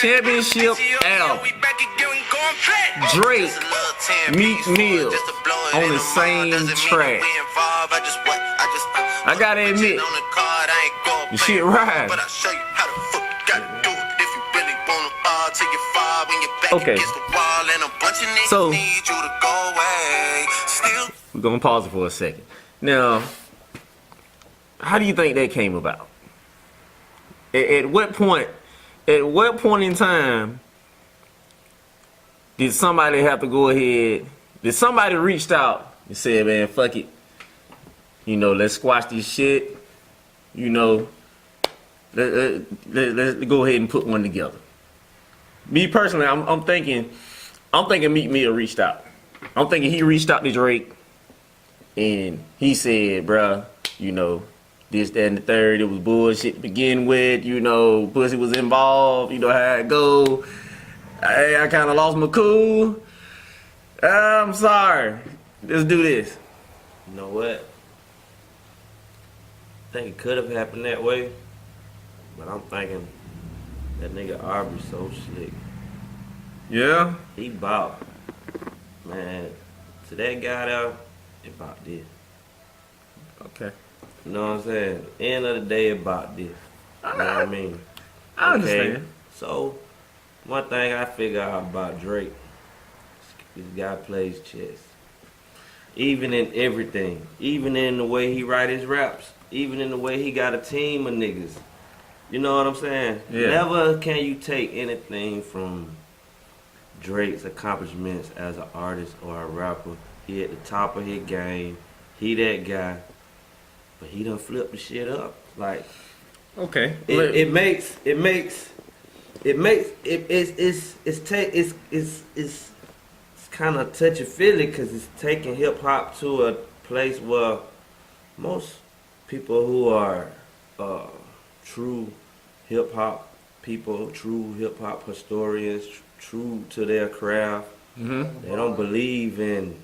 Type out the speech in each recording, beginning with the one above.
Championship album. Drake, Meek Mills on the same track. I gotta admit, the shit ride. Okay. So we're gonna pause it for a second. Now, how do you think that came about? At what point in time did somebody have to go ahead? Did somebody reached out and said, "Man, fuck it. You know, let's squash this shit. You know, let's go ahead and put one together." Me personally, I'm thinking Meek Mill reached out. I'm thinking he reached out to Drake, and he said, "Bruh, you know, this, that, and the third, it was bullshit to begin with. You know, pussy was involved. You know how it go. I kind of lost my cool. I'm sorry. Let's do this." You know what? I think it could have happened that way, but I'm thinking that nigga Aubrey so slick. Yeah. He bought, man. To that guy there, it bought this. Okay. You know what I'm saying? End of the day, it bought this. You know what I mean? I understand. So, one thing I figure out about Drake, this guy plays chess. Even in everything. Even in the way he write his raps. Even in the way he got a team of niggas. You know what I'm saying? Yeah. Never can you take anything from Drake's accomplishments as an artist or a rapper. He at the top of his game. He that guy. But he done flipped the shit up. Like, okay. It's kind of touchy feely because it's taking hip hop to a place where most people who are true hip hop people, true hip hop historians, true to their craft, they don't believe in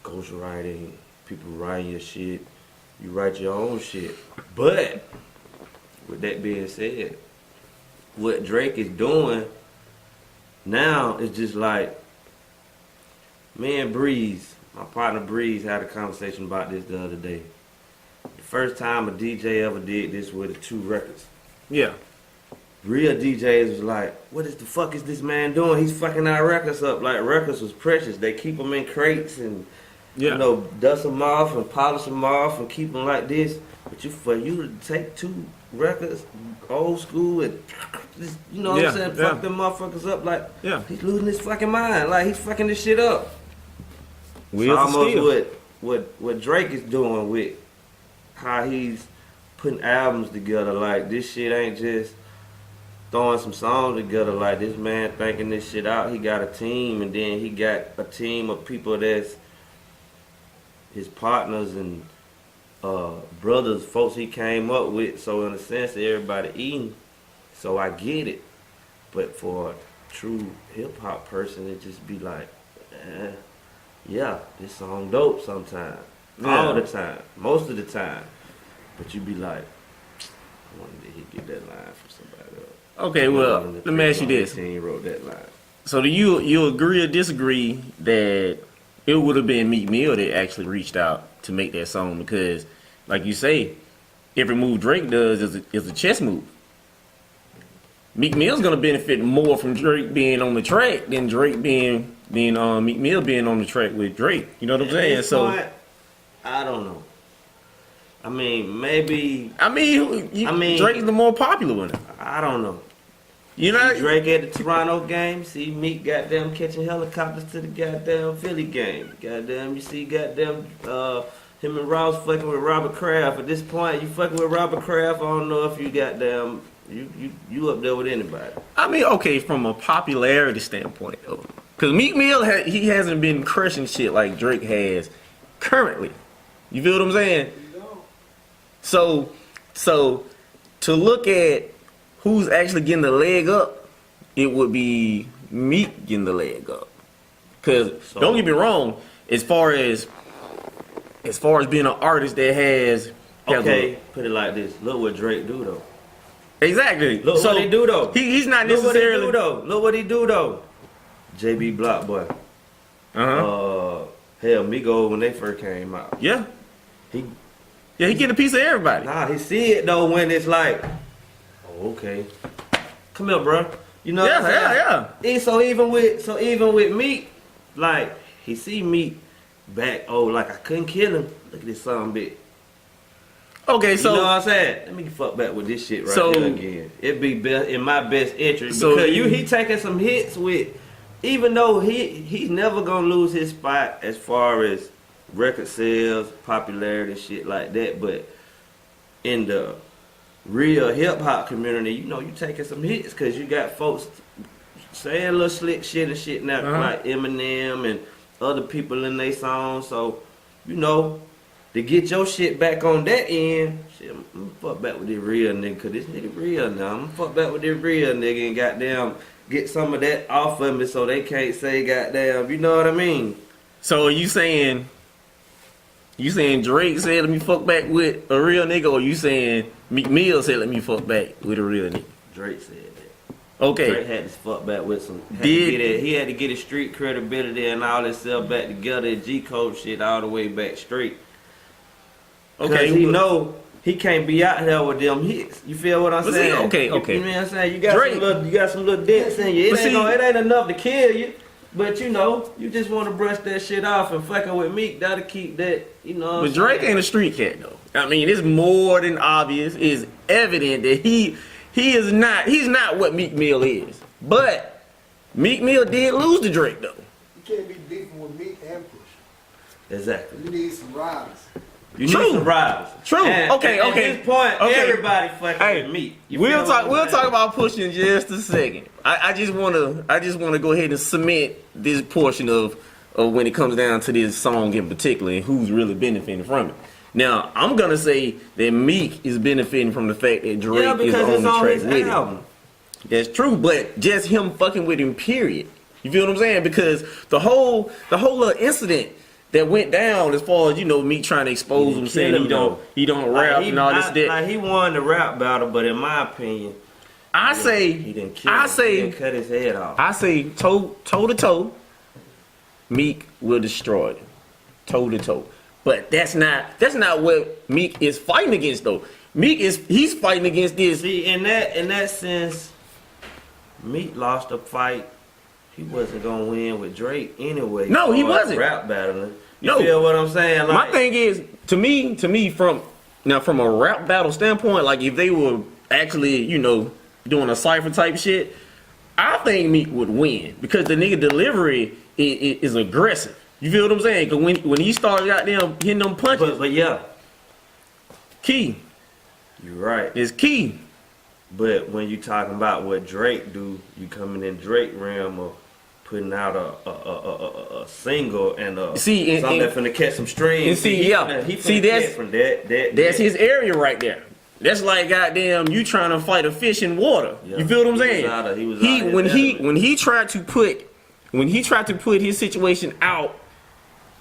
ghostwriting. People writing your shit. You write your own shit. But with that being said, what Drake is doing now is just like, me and Breeze, my partner Breeze, had a conversation about this the other day. The first time a DJ ever did this with 2 records. Yeah. Real DJs was like, what the fuck is this man doing? He's fucking our records up. Like, records was precious. They keep them in crates and, you know, dust them off and polish them off and keep them like this. But for you to take 2 records, old school, and just, you know what I'm saying, fuck them motherfuckers up, like, he's losing his fucking mind. Like, he's fucking this shit up. It's almost what Drake is doing with how he's putting albums together. Like, this shit ain't just throwing some songs together. Like, this man thinking this shit out. He got a team, and then he got a team of people that's his partners and brothers, folks he came up with. So in a sense, everybody eating. So I get it. But for a true hip hop person, it just be like, yeah, this song dope sometimes. All the time. Most of the time. But you be like, I wonder did he get that line from somebody else? Okay, well, let me ask you this. He wrote that line. So do you agree or disagree that it would have been Meek Mill that actually reached out to make that song? Because, like you say, every move Drake does is a chess move. Meek Mill's gonna benefit more from Drake being on the track than Drake being Meek Mill being on the track with Drake. You know what I'm saying? So I don't know. I mean, maybe. Drake's the more popular one. I don't know. You know, see Drake at the Toronto game. See Meek goddamn catching helicopters to the goddamn Philly game. Goddamn, you see goddamn him and Ross fucking with Robert Kraft. At this point, you fucking with Robert Kraft. I don't know if you goddamn you up there with anybody. I mean, okay, from a popularity standpoint, though, because Meek Mill he hasn't been crushing shit like Drake has currently. You feel what I'm saying? So to look at who's actually getting the leg up, it would be Meek getting the leg up. Cause don't get me wrong, as far as being an artist that has okay, put it like this. Look what Drake do though. Exactly. Look so what he do though. He's not Look necessarily. Look what he do though. JB Block Boy. Hell, Migo when they first came out. Yeah. He get a piece of everybody. Nah, he see it though when it's like, oh, okay. Come here, bro. You know what I'm saying? Yeah. So even with Meek, like he see Meek back. Oh, like I couldn't kill him. Look at this son bit. Okay, so you know what I'm saying? Let me fuck back with this shit right so, here again. It be in my best interest so because he taking some hits with. Even though he's never gonna lose his spot as far as record sales, popularity, shit like that, but in the real hip hop community, you know, you taking some hits because you got folks saying little slick shit and shit now, like Eminem and other people in their songs. So, you know, to get your shit back on that end, shit, I'm gonna fuck back with this real nigga, cause this nigga real now. I'm gonna fuck back with this real nigga and goddamn get some of that off of me so they can't say goddamn, you know what I mean? So you saying Drake said let me fuck back with a real nigga, or you saying Meek Mills said let me fuck back with a real nigga? Drake said that. Okay. Drake had to fuck back with some. He had to get his street credibility and all himself back together, G code shit all the way back straight. Okay. He know he can't be out there with them hits. You feel what I'm saying? Okay. You know what I'm saying? You got some little dents in you. It ain't enough to kill you. But you know, you just want to brush that shit off and fucking with Meek. That'll keep that, you know. But Drake ain't a street cat though. I mean, it's more than obvious. It's evident that he's not what Meek Mill is. But Meek Mill did lose to Drake though. You can't be beefing with Meek and Push. Exactly. You need some rivals. You need some rivals. True. At this point, everybody fucking with Meek. We'll talk about Push in just a second. I just wanna go ahead and cement this portion of when it comes down to this song in particular and who's really benefiting from it. Now, I'm gonna say that Meek is benefiting from the fact that Drake is on the track with him. That's true, but just him fucking with him, period. You feel what I'm saying? Because the whole little incident that went down as far as, you know, Meek trying to expose him, saying he don't rap and all this shit. Like he won the rap battle, but in my opinion, he didn't kill him. He didn't cut his head off. I say toe to toe, Meek will destroy him. Toe to toe. But that's not what Meek is fighting against though. He's fighting against this. See, in that sense, Meek lost a fight. He wasn't gonna win with Drake anyway. No, he wasn't. Rap battling. You feel what I'm saying? Like, my thing is, to me, from a rap battle standpoint, like if they were actually, you know, doing a cypher type shit, I think Meek would win because the nigga delivery is aggressive. You feel what I'm saying? Because when he started out there hitting them punches, but yeah, key. You're right. It's key. But when you talking about what Drake do, you coming in Drake realm of putting out a single and something that's finna catch some streams. That's his area right there. That's like goddamn you trying to fight a fish in water. Yeah. You feel what I'm saying? When he tried to put his situation out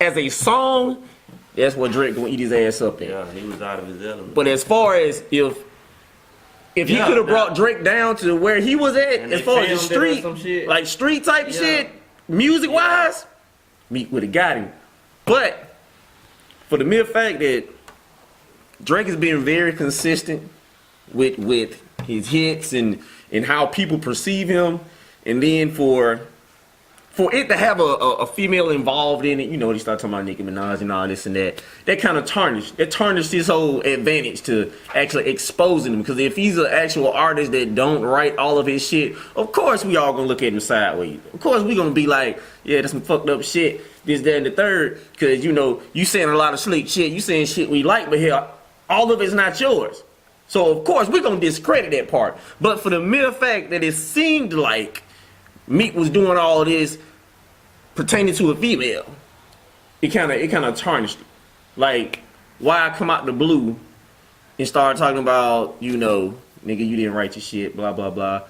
as a song, that's what Drake gonna eat his ass up in. Yeah, he was out of his element. But as far as if he could have brought Drake down to where he was at, as far as the street type shit, music wise, Meek would have got him. But for the mere fact that Drake has been very consistent with his hits and how people perceive him, and then for it to have a female involved in it, you know, they start talking about Nicki Minaj and all this and that. That kind of tarnished his whole advantage to actually exposing him. Because if he's an actual artist that don't write all of his shit, of course we all gonna look at him sideways. Of course we gonna be like, yeah, that's some fucked up shit, this, that, and the third. Because, you know, you saying a lot of slick shit, you saying shit we like, but here, all of it's not yours. So, of course, we're gonna discredit that part. But for the mere fact that it seemed like Meek was doing all of this pertaining to a female, it kind of tarnished it. Like, why come out the blue and start talking about, you know, nigga, you didn't write your shit, blah blah blah.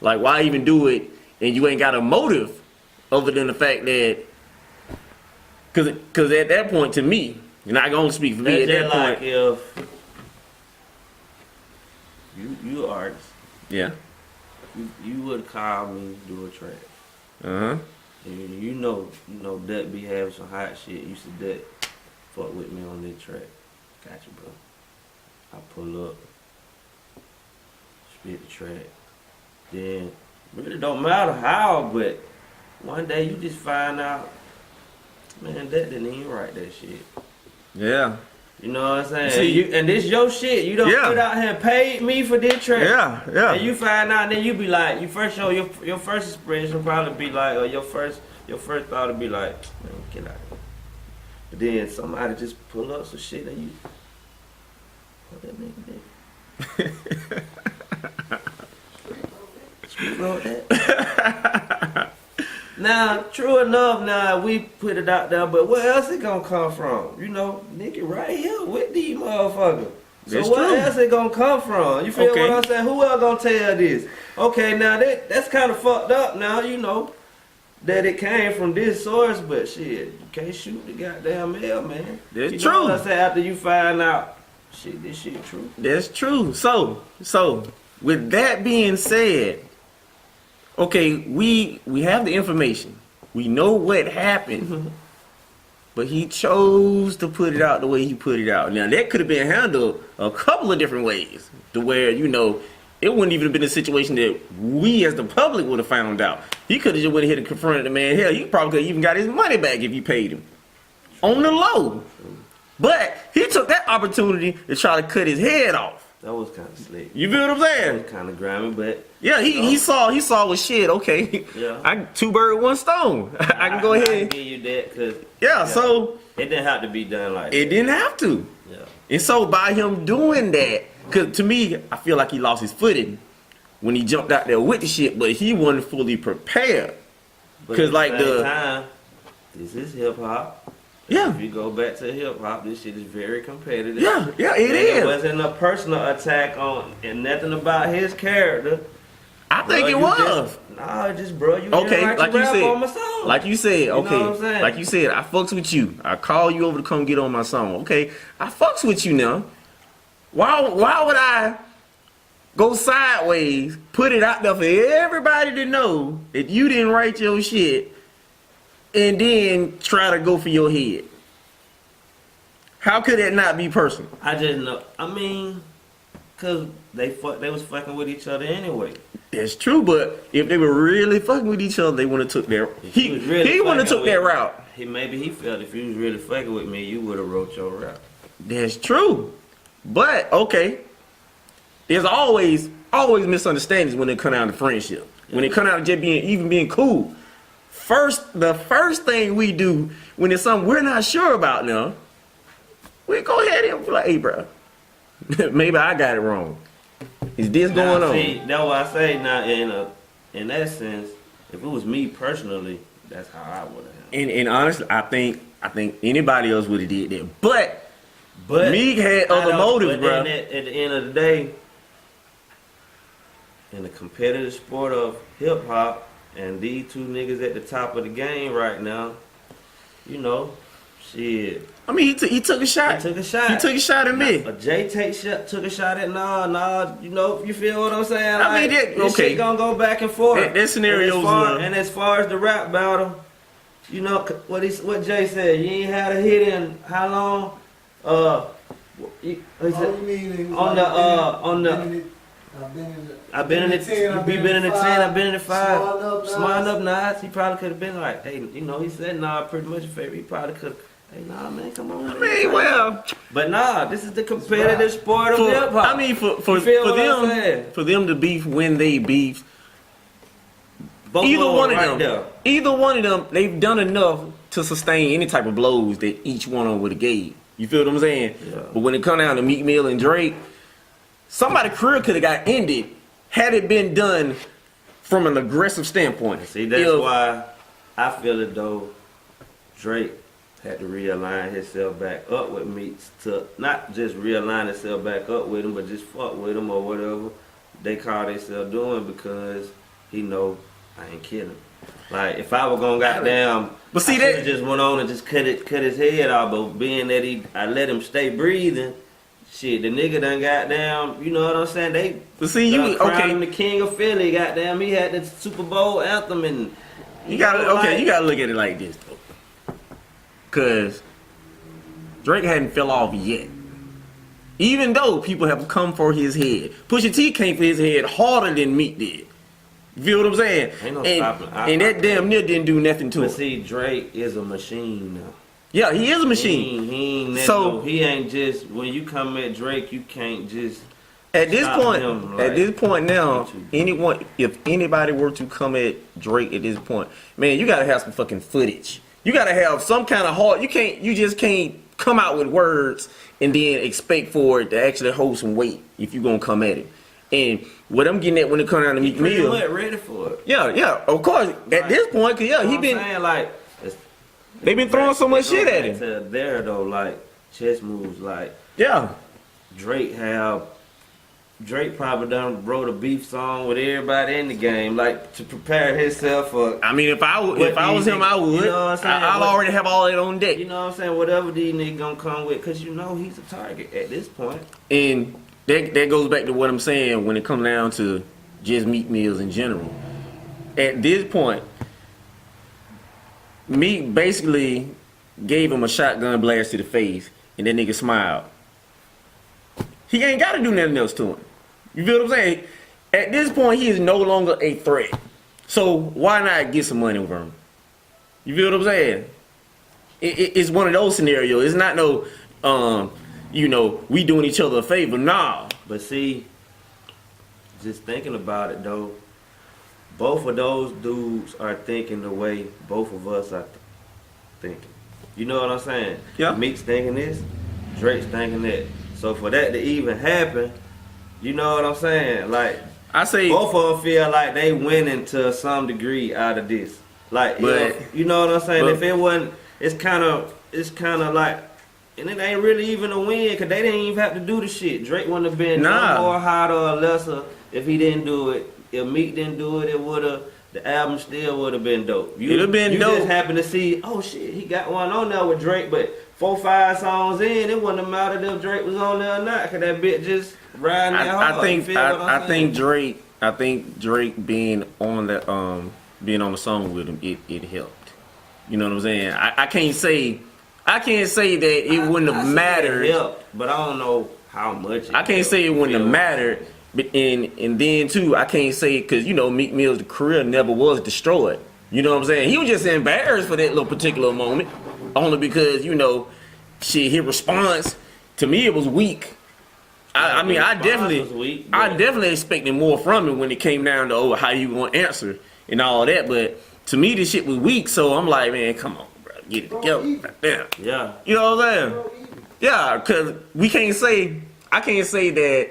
Like, why even do it and you ain't got a motive other than the fact that, cause at that point, to me, and I can only speak for me, at that point, if you artist, Yeah. You would call me to do a track. Uh-huh. And you know, Dut be having some hot shit. You said Dut fuck with me on this track. Gotcha, bro. I pull up, spit the track. Then really don't matter how, but one day you just find out, man, that didn't even write that shit. Yeah. You know what I'm saying? See, and this your shit. You don't Yeah. put out here and paid me for this track. Yeah, yeah. And you find out, and then you be like, your first expression probably be like, or your first thought would be like, man, get out of here. But then somebody just pull up some shit and you, what that nigga did? Street wrote that. Now, true enough, now we put it out there, but where else it gonna come from? You know, nigga right here with these motherfuckers. So That's where true. else it gonna come from? You feel Okay. what I'm saying? Who else gonna tell this? Okay, now that's kind of fucked up now, you know, that it came from this source, but shit, you can't shoot the goddamn mail, man. That's you true. Know what I'm saying? After you find out, shit, this shit true. That's true. So with that being said, okay, we have the information. We know what happened. But he chose to put it out the way he put it out. Now that could have been handled a couple of different ways. To where, you know, it wouldn't even have been a situation that we as the public would have found out. He could have just went ahead and confronted the man. Hell, he probably could have even got his money back if you paid him. On the low. But he took that opportunity to try to cut his head off. That was kind of slick. You feel what I'm That saying? was kind of grimy, but Yeah, he saw with shit. Okay, Yeah. I two birds, one stone. I can go ahead. I and- give you that because Yeah, so it didn't have to be done like it that. didn't have to. Yeah. And so by him doing that, because to me, I feel like he lost his footing when he jumped out there with the shit, but he wasn't fully prepared. But 'Cause at like the same the- time, this is hip hop. Yeah. If you go back to hip hop, this shit is very competitive. Yeah, it And is. It wasn't a personal attack on and nothing about his character. I think Bro, it you was. Nah, just bro, you Okay, didn't write like your you rap said. on my song. Like you said, know okay. what I'm saying? Like you said, I fucks with you. I call you over to come get on my song. Okay, I fucks with you now. Why would I go sideways, put it out there for everybody to know that you didn't write your shit, and then try to go for your head? How could that not be personal? I just know. I mean, cause they was fucking with each other anyway. That's true, but if they were really fucking with each other, they wouldn't have took their he was really wouldn't have fucking took that with- route. Maybe he felt if you was really fucking with me, you would have wrote your rap. That's true. But okay. There's always misunderstandings when it come down to friendship. When it come down to just being cool. The first thing we do when it's something we're not sure about now, we go ahead and be like, hey bro, maybe I got it wrong. Is this going on? See, that's why I say now in that sense, if it was me personally, that's how I would have. And honestly, I think anybody else would have did that. But Meek had I other don't- motives, but bro. then at the end of the day, in the competitive sport of hip hop, and these two niggas at the top of the game right now, you know, shit. I mean, he took a shot. He took a shot. He took a shot at me. A Jay took a shot at nah, you know, you feel what I'm saying? I mean, this okay. shit gonna go back and forth. That scenario's and as far as the rap battle, you know what Jay said. You ain't had a hit in how long? He All said, you need is on the I've been in the 10, I've been in the 10, I've been in the 5. Smart Smart up Nas. He probably could have been like, hey, you know, he said nah, pretty much a favorite. He probably could have, hey, nah, man, come on. I mean, well, But nah, this is the competitive sport of hip hop. I mean, for You feel what I'm saying? them, for them to beef when they beef, Both either of them one of right them, there. either one of them, they've done enough to sustain any type of blows that each one of them would have gave. You feel what I'm saying? Yeah. But when it come down to Meek Mill and Drake, somebody's career could have got ended had it been done from an aggressive standpoint. See, that's If- why I feel as though Drake had to realign himself back up with Meek to not just realign himself back up with him, but just fuck with him or whatever they call themselves doing because he know I ain't killing. Like if I were gonna goddamn, But see I that- shoulda just went on and just cut his head off. But being that I let him stay breathing, shit, the nigga done goddamn, you know what I'm saying? They But see, you crowned him okay? the king of Philly, goddamn. He had the Super Bowl anthem and You gotta know, okay. like- You gotta look at it like this, though. Cause Drake hadn't fell off yet. Even though people have come for his head, Pusha T came for his head harder than Meek did. You feel what I'm saying? Ain't no and, stopping. and that damn near didn't do nothing to But him. see, Drake is a machine now. Yeah, he is a machine. He ain't So- he ain't just when you come at Drake, you can't just At this stop point, him, at like, this point now, what you do. anyone, if anybody were to come at Drake at this point, man, you gotta have some fucking footage. You gotta have some kind of hard. You just can't come out with words and then expect for it to actually hold some weight if you gonna come at it. And what I'm getting at when it comes down to Meek pretty Mill, much ready for it. yeah, of course. At this point, cause yeah, You know he what been, I'm saying? Like they been throwing so much shit at him. To there though, like chess moves, like Yeah, Drake probably done wrote a beef song with everybody in the game, like to prepare himself for. I mean, if I was him, I would. You know what I'm saying? I'll already have all that on deck. You know what I'm saying? Whatever these niggas gonna come with, cause you know he's a target at this point. And that goes back to what I'm saying when it comes down to just Meek Mills in general. At this point, Meek basically gave him a shotgun blast to the face, and that nigga smiled. He ain't got to do nothing else to him. You feel what I'm saying? At this point, he is no longer a threat. So why not get some money over him? You feel what I'm saying? It's one of those scenarios. It's not no, we doing each other a favor. Nah. But see, just thinking about it though, both of those dudes are thinking the way both of us are thinking. You know what I'm saying? Yeah. Meek's thinking this, Drake's thinking that. So for that to even happen, you know what I'm saying? Like, I say both of them feel like they winning to some degree out of this. Like, But- you know what I'm saying? but- If it wasn't, it's kind of like, and it ain't really even a win because they didn't even have to do the shit. Drake wouldn't have been Nah. no more hotter or lesser if he didn't do it. If Meek didn't do it, the album still would have been dope. It'd have been you dope. just happen to see, oh shit, he got one on there with Drake, but 4-5 songs in, it wouldn't have mattered if Drake was on there or not, because that bitch just riding that hard. I think You feel what I'm saying? I think Drake being on the song with him, it helped. You know what I'm saying? I can't say that it wouldn't have mattered. It helped, but I don't know how much. I can't say it wouldn't have mattered. But and then too, I can't say because Meek Mill's career never was destroyed. You know what I'm saying? He was just embarrassed for that little particular moment, only because his response to me it was weak. I mean, I definitely expected more from him when it came down to how you gonna answer and all that. But to me, this shit was weak. So I'm like, man, come on, bro, get it together. Damn. Yeah. You know what I'm saying? Yeah, because I can't say that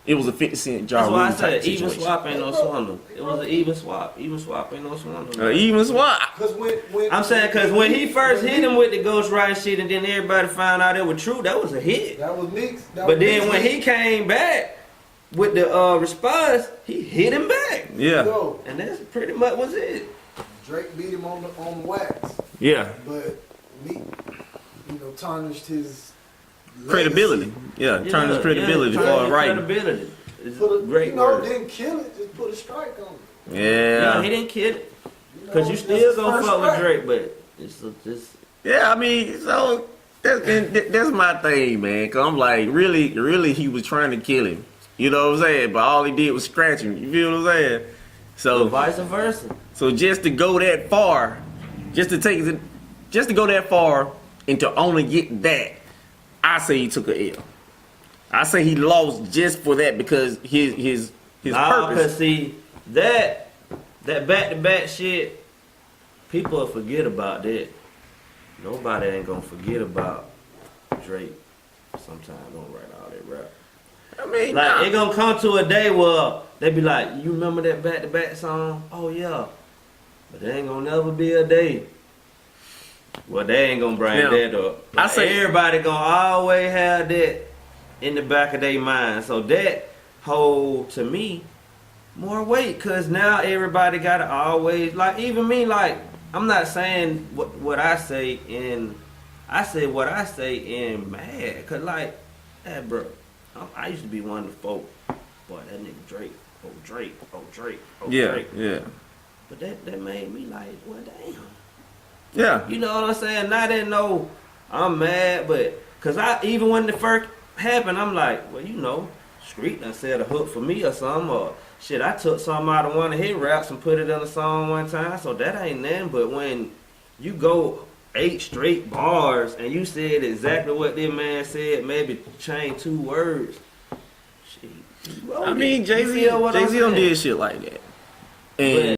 it was a 50 Cent That's jar why I Rule type said even situation. swap ain't no swindle. It was an even swap. Even swap ain't no swindle. Even swap. Cause when I'm saying because when he first hit him with the ghostwriting shit and then everybody found out it was true, that was a hit. that was Meek's. But then when he came back with the response, he hit him back. Yeah. Yo, And that's pretty much was it. Drake beat him on the wax, Yeah. but Meek, tarnished his Credibility. Yeah. Turn his credibility for writing. Credibility. It's Put a, great word. didn't kill it. Just put a strike on it. Yeah, he Yeah. didn't kid it. You Cause know, you that's still his gonna first fuck with strike. Drake, but it's Yeah. I mean, so that's my thing, man. Cause I'm like, really, he was trying to kill him. You know what I'm saying? But all he did was scratch him. You feel what I'm saying? So vice versa. So just to go that far, just to go that far and to only get that, I say he took a L. I say he lost just for that because his Cause purpose. see that back to back shit, people will forget about that. Nobody ain't gonna forget about Drake. Sometimes gonna write all that rap. I mean, Like it gonna come to a day where they be like, you remember that back to back song? Oh yeah. But there ain't gonna never be a day. Well, they ain't gonna bring Now, that up. I Like, say- everybody gonna always have that in the back of their mind. So that hold to me more weight, cause now everybody gotta always like even me like I'm not saying what I say in I said what I say in mad, cause like, hey, bro, I used to be one of the folk. Boy, that nigga Drake, oh Drake, oh Drake, oh Drake. Yeah. But that made me like, well, damn. Yeah. You know what I'm saying? And I didn't know I'm mad, but cause even when the first happened, I'm like, well, you know, Street done said a hook for me or something, or shit, I took something out of one of his raps and put it in a song one time, so that ain't nothing. But when you go 8 straight bars and you said exactly what this man said, maybe change 2 words. Shit, I mean, Jay-Z don't did shit like that. And